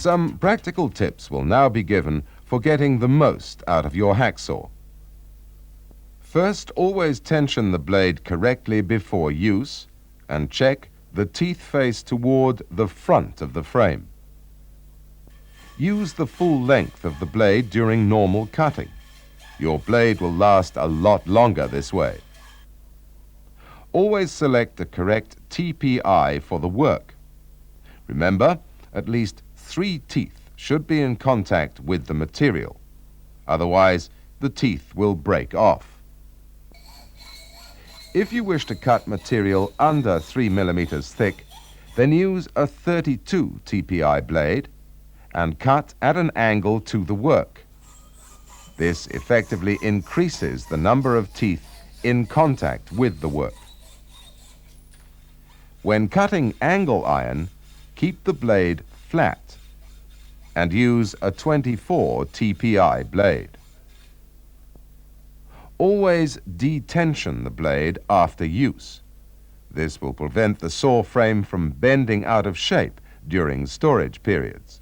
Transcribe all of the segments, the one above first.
Some practical tips will now be given for getting the most out of your hacksaw. First, always tension the blade correctly before use and check the teeth face toward the front of the frame. Use the full length of the blade during normal cutting. Your blade will last a lot longer this way. Always select the correct TPI for the work. Remember, at least 3 teeth should be in contact with the material. Otherwise, the teeth will break off. If you wish to cut material under 3 millimeters thick, then use a 32 TPI blade and cut at an angle to the work. This effectively increases the number of teeth in contact with the work. When cutting angle iron, keep the blade flat and use a 24 TPI blade. Always detension the blade after use. This will prevent the saw frame from bending out of shape during storage periods.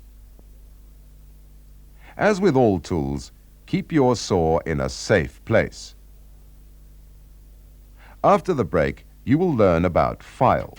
As with all tools, keep your saw in a safe place. After the break, you will learn about files.